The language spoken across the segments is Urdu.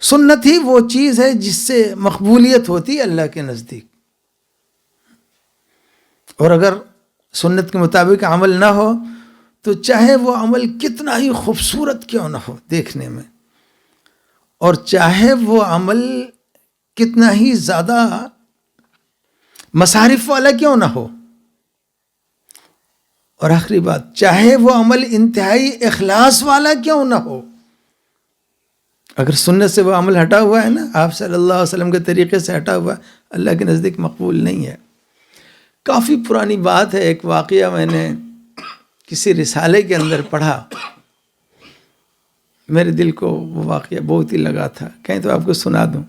سنت ہی وہ چیز ہے جس سے مقبولیت ہوتی ہے اللہ کے نزدیک. اور اگر سنت کے مطابق عمل نہ ہو تو چاہے وہ عمل کتنا ہی خوبصورت کیوں نہ ہو دیکھنے میں، اور چاہے وہ عمل کتنا ہی زیادہ مصارف والا کیوں نہ ہو، اور آخری بات، چاہے وہ عمل انتہائی اخلاص والا کیوں نہ ہو، اگر سنت سے وہ عمل ہٹا ہوا ہے نا، آپ صلی اللہ علیہ وسلم کے طریقے سے ہٹا ہوا، اللہ کے نزدیک مقبول نہیں ہے. کافی پرانی بات ہے، ایک واقعہ میں نے کسی رسالے کے اندر پڑھا، میرے دل کو وہ واقعہ بہت ہی لگا تھا. کہیں تو آپ کو سنا دوں،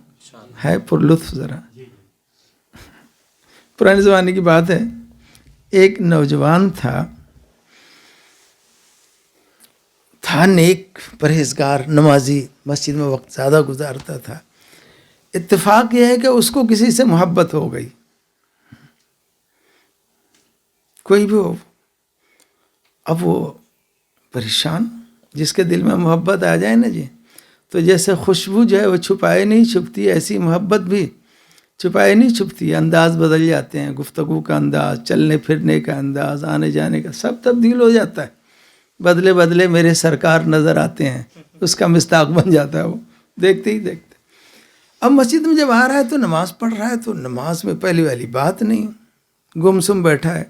ہے پر لطف ذرا. پرانے زمانے کی بات ہے. ایک نوجوان تھا نیک، پرہیزگار، نمازی، مسجد میں وقت زیادہ گزارتا تھا. اتفاق یہ ہے کہ اس کو کسی سے محبت ہو گئی، کوئی بھی ہو. اب وہ پریشان، جس کے دل میں محبت آ جائے نا جی، تو جیسے خوشبو جو ہے وہ چھپائے نہیں چھپتی، ایسی محبت بھی چھپائے نہیں چھپتی. انداز بدل جاتے ہیں، گفتگو کا انداز، چلنے پھرنے کا انداز، آنے جانے کا، سب تبدیل ہو جاتا ہے. بدلے بدلے میرے سرکار نظر آتے ہیں، اس کا مصداق بن جاتا ہے وہ دیکھتے ہی دیکھتے. اب مسجد میں جب آ رہا ہے تو نماز پڑھ رہا ہے، تو نماز میں پہلی والی بات نہیں، گمسم بیٹھا ہے.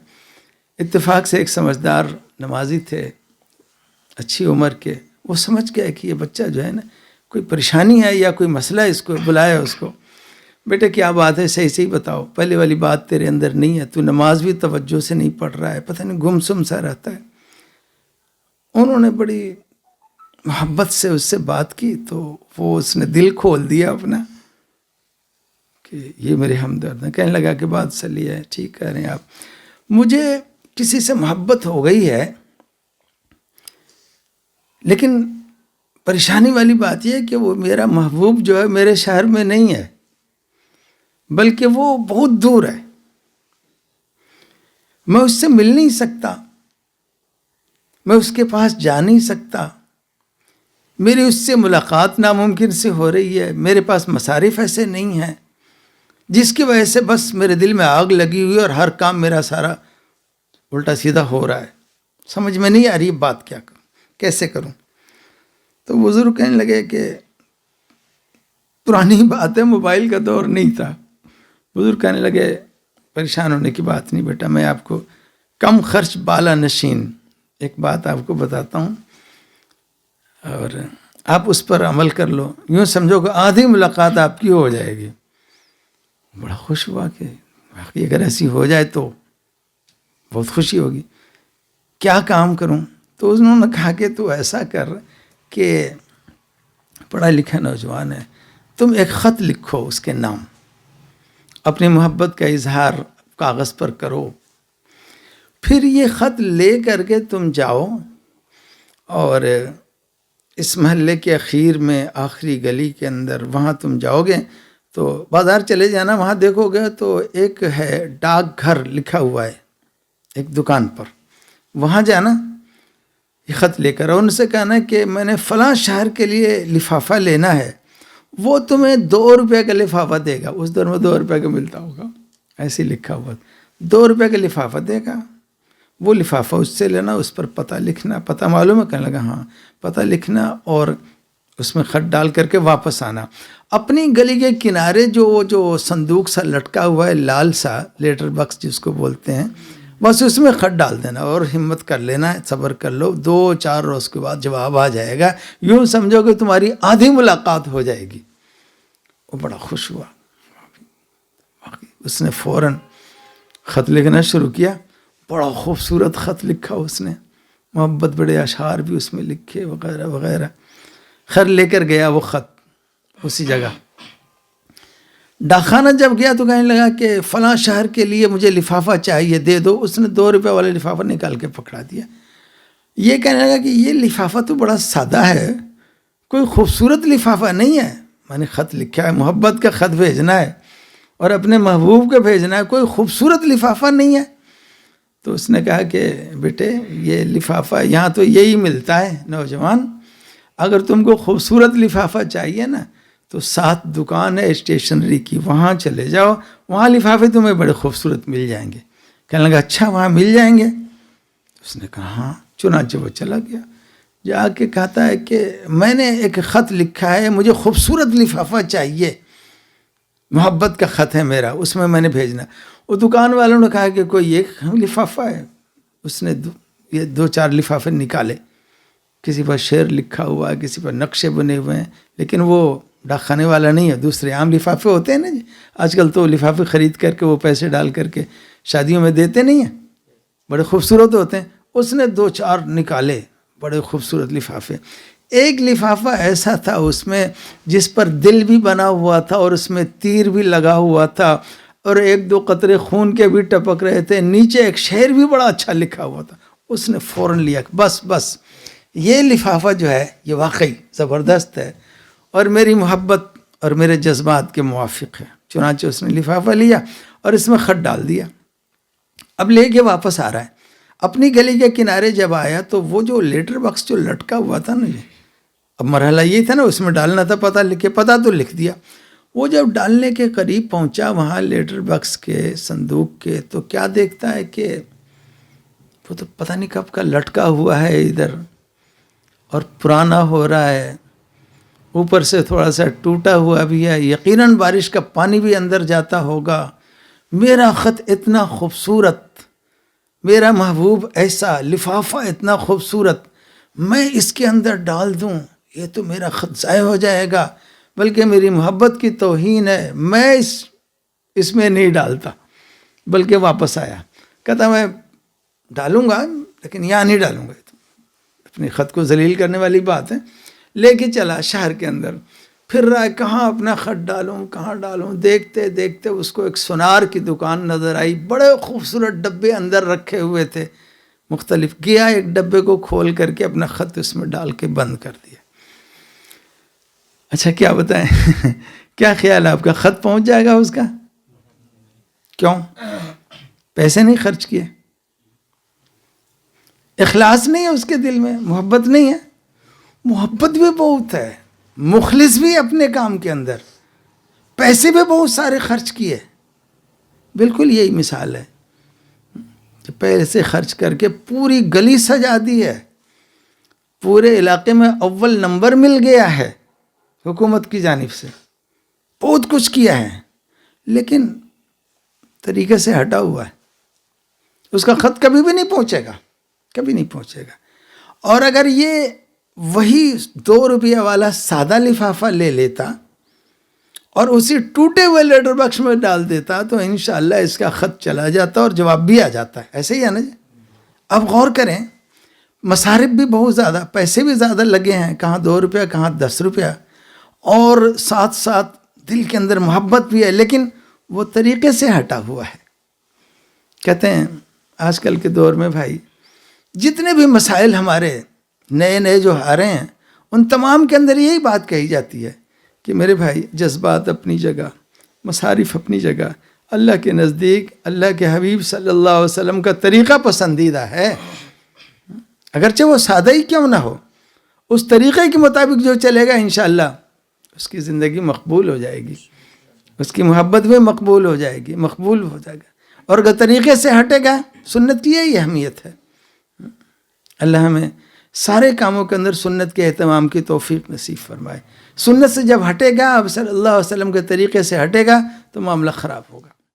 اتفاق سے ایک سمجھدار نمازی تھے، اچھی عمر کے، وہ سمجھ گئے کہ یہ بچہ جو ہے نا کوئی پریشانی ہے یا کوئی مسئلہ ہے، اس کو بلایا. اس کو، بیٹے کیا بات ہے، صحیح صحیح بتاؤ، پہلے والی بات تیرے اندر نہیں ہے، تو نماز بھی توجہ سے نہیں پڑھ رہا ہے، پتہ نہیں گمسم سا رہتا ہے. انہوں نے بڑی محبت سے اس سے بات کی، تو وہ اس نے دل کھول دیا اپنا کہ یہ میرے ہمدرد ہیں. کہنے لگا کہ بات صحیح ہے، ٹھیک کہہ رہے ہیں آپ، مجھے کسی سے محبت ہو گئی ہے، لیکن پریشانی والی بات یہ ہے کہ وہ میرا محبوب جو ہے میرے شہر میں نہیں ہے، بلکہ وہ بہت دور ہے، میں اس سے مل نہیں سکتا، میں اس کے پاس جا نہیں سکتا، میری اس سے ملاقات ناممکن سے ہو رہی ہے، میرے پاس مصارف ایسے نہیں ہیں، جس کی وجہ سے بس میرے دل میں آگ لگی ہوئی اور ہر کام میرا سارا الٹا سیدھا ہو رہا ہے. سمجھ میں نہیں آ رہی بات کیا کروں، کیسے کروں. تو بزرگ کہنے لگے کہ پرانی بات ہے، موبائل کا دور نہیں تھا. بزرگ کہنے لگے پریشان ہونے کی بات نہیں بیٹا، میں آپ کو کم خرچ بالا نشین ایک بات آپ کو بتاتا ہوں، اور آپ اس پر عمل کر لو، یوں سمجھو کہ آدھی ملاقات آپ کی ہو جائے گی. بڑا خوش ہوا کہ واقعی اگر ایسی ہو جائے تو بہت خوشی ہوگی. کیا کام کروں؟ تو انہوں نے کہا کہ تو ایسا کر کہ پڑھا لکھا نوجوان ہے، تم ایک خط لکھو اس کے نام، اپنی محبت کا اظہار کاغذ پر کرو، پھر یہ خط لے کر کے تم جاؤ اور اس محلے کے اخیر میں آخری گلی کے اندر، وہاں تم جاؤ گے تو بازار چلے جانا، وہاں دیکھو گے تو ایک ہے ڈاک گھر لکھا ہوا ہے ایک دکان پر، وہاں جانا، یہ خط لے کر، اور ان سے کہنا کہ میں نے فلاں شہر کے لیے لفافہ لینا ہے، وہ تمہیں 2 روپے کا لفافہ دے گا. اس دور میں 2 روپے کا ملتا ہوگا، ایسے لکھا ہوا 2 روپے کا لفافہ دے گا، وہ لفافہ اس سے لینا، اس پر پتہ لکھنا. پتہ معلوم ہے؟ کہنے لگا ہاں. پتہ لکھنا اور اس میں خط ڈال کر کے واپس آنا. اپنی گلی کے کنارے جو صندوق سا لٹکا ہوا ہے، لال سا لیٹر باکس جس کو بولتے ہیں، بس اس میں خط ڈال دینا اور ہمت کر لینا، صبر کر لو، 2-4 روز کے بعد جواب آ جائے گا، یوں سمجھو کہ تمہاری آدھی ملاقات ہو جائے گی. وہ بڑا خوش ہوا، اس نے فوراً خط لکھنا شروع کیا. بڑا خوبصورت خط لکھا اس نے، محبت بڑے اشعار بھی اس میں لکھے وغیرہ وغیرہ. خیر لے کر گیا وہ خط اسی جگہ. ڈاکخانہ جب گیا تو کہنے لگا کہ فلاں شہر کے لیے مجھے لفافہ چاہیے، دے دو. اس نے 2 روپے والا لفافہ نکال کے پکڑا دیا. یہ کہنے لگا کہ یہ لفافہ تو بڑا سادہ ہے، کوئی خوبصورت لفافہ نہیں ہے. میں نے خط لکھا ہے، محبت کا خط بھیجنا ہے اور اپنے محبوب کو بھیجنا ہے، کوئی خوبصورت لفافہ نہیں ہے. تو اس نے کہا کہ بیٹے یہ لفافہ یہاں تو یہی ملتا ہے نوجوان، اگر تم کو خوبصورت لفافہ چاہیے نا تو 7 دکان ہے اسٹیشنری کی، وہاں چلے جاؤ، وہاں لفافے تمہیں بڑے خوبصورت مل جائیں گے۔ کہنے لگا اچھا وہاں مل جائیں گے؟ اس نے کہا ہاں۔ چنانچہ وہ چلا گیا، جا کے کہتا ہے کہ میں نے ایک خط لکھا ہے، مجھے خوبصورت لفافہ چاہیے، محبت کا خط ہے میرا، اس میں میں نے بھیجنا۔ وہ دکان والوں نے کہا کہ کوئی ایک لفافہ ہے۔ اس نے یہ 2-4 لفافے نکالے، کسی پر شعر لکھا ہوا ہے، کسی پر نقشے بنے ہوئے ہیں، لیکن وہ ڈاک خانے والا نہیں ہے، دوسرے عام لفافے ہوتے ہیں نا جی، آج کل تو لفافے خرید کر کے وہ پیسے ڈال کر کے شادیوں میں دیتے نہیں ہیں، بڑے خوبصورت ہوتے ہیں۔ اس نے 2-4 نکالے بڑے خوبصورت لفافے۔ ایک لفافہ ایسا تھا اس میں جس پر دل بھی بنا ہوا تھا اور اس میں تیر بھی لگا ہوا تھا، اور 1-2 قطرے خون کے بھی ٹپک رہے تھے، نیچے ایک شعر بھی بڑا اچھا لکھا ہوا تھا۔ اس نے فوراً لیا، بس یہ لفافہ جو ہے یہ واقعی زبردست ہے اور میری محبت اور میرے جذبات کے موافق ہے۔ چنانچہ اس نے لفافہ لیا اور اس میں خط ڈال دیا۔ اب لے کے واپس آ رہا ہے، اپنی گلی کے کنارے جب آیا تو وہ جو لیٹر باکس جو لٹکا ہوا تھا نا، اب مرحلہ یہ تھا نا، اس میں ڈالنا تھا پتہ لکھ کے، پتہ تو لکھ دیا۔ وہ جب ڈالنے کے قریب پہنچا وہاں لیٹر باکس کے صندوق کے، تو کیا دیکھتا ہے کہ وہ تو پتہ نہیں کب کا لٹکا ہوا ہے ادھر، اور پرانا ہو رہا ہے، اوپر سے تھوڑا سا ٹوٹا ہوا بھی ہے، یقیناً بارش کا پانی بھی اندر جاتا ہوگا۔ میرا خط اتنا خوبصورت، میرا محبوب ایسا، لفافہ اتنا خوبصورت، میں اس کے اندر ڈال دوں یہ تو میرا خط ضائع ہو جائے گا، بلکہ میری محبت کی توہین ہے، میں اس میں نہیں ڈالتا، بلکہ واپس آیا، کہتا میں ڈالوں گا لیکن یہاں نہیں ڈالوں گا، اپنے خط کو ذلیل کرنے والی بات ہے۔ لے کے چلا شہر کے اندر، پھر رہا ہے کہاں اپنا خط ڈالوں، کہاں ڈالوں، دیکھتے دیکھتے اس کو ایک سونار کی دکان نظر آئی، بڑے خوبصورت ڈبے اندر رکھے ہوئے تھے مختلف، گیا ایک ڈبے کو کھول کر کے اپنا خط اس میں ڈال کے بند کر دیا۔ اچھا کیا بتائیں کیا خیال ہے آپ کا، خط پہنچ جائے گا اس کا؟ کیوں؟ پیسے نہیں خرچ کیے، اخلاص نہیں ہے اس کے دل میں، محبت نہیں ہے، محبت بھی بہت ہے، مخلص بھی اپنے کام کے اندر، پیسے بھی بہت سارے خرچ کیے۔ بالکل یہی مثال ہے کہ پیسے خرچ کر کے پوری گلی سجا دی ہے، پورے علاقے میں اول نمبر مل گیا ہے حکومت کی جانب سے، بہت کچھ کیا ہے، لیکن طریقے سے ہٹا ہوا ہے، اس کا خط کبھی بھی نہیں پہنچے گا، کبھی نہیں پہنچے گا۔ اور اگر یہ وہی 2 روپیہ والا سادہ لفافہ لے لیتا اور اسی ٹوٹے ہوئے لیٹر باکس میں ڈال دیتا تو انشاءاللہ اس کا خط چلا جاتا اور جواب بھی آ جاتا ہے، ایسے ہی ہے نا جی۔ اب غور کریں، مصارف بھی بہت زیادہ، پیسے بھی زیادہ لگے ہیں، کہاں 2 روپیہ کہاں 10 روپیہ، اور ساتھ ساتھ دل کے اندر محبت بھی ہے، لیکن وہ طریقے سے ہٹا ہوا ہے۔ کہتے ہیں آج کل کے دور میں بھائی جتنے بھی مسائل ہمارے نئے جو آ رہے ہیں، ان تمام کے اندر یہی بات کہی جاتی ہے کہ میرے بھائی جذبات اپنی جگہ، مصارف اپنی جگہ، اللہ کے نزدیک اللہ کے حبیب صلی اللہ علیہ وسلم کا طریقہ پسندیدہ ہے، اگرچہ وہ سادہ ہی کیوں نہ ہو، اس طریقے کے مطابق جو چلے گا انشاءاللہ اس کی زندگی مقبول ہو جائے گی، اس کی محبت بھی مقبول ہو جائے گی، مقبول ہو جائے گا۔ اور اگر طریقے سے ہٹے گا، سنت کی یہی اہمیت ہے۔ اللہ ہمیں سارے کاموں کے اندر سنت کے اہتمام کی توفیق نصیب فرمائے۔ سنت سے جب ہٹے گا، اب صلی اللہ علیہ وسلم کے طریقے سے ہٹے گا تو معاملہ خراب ہوگا۔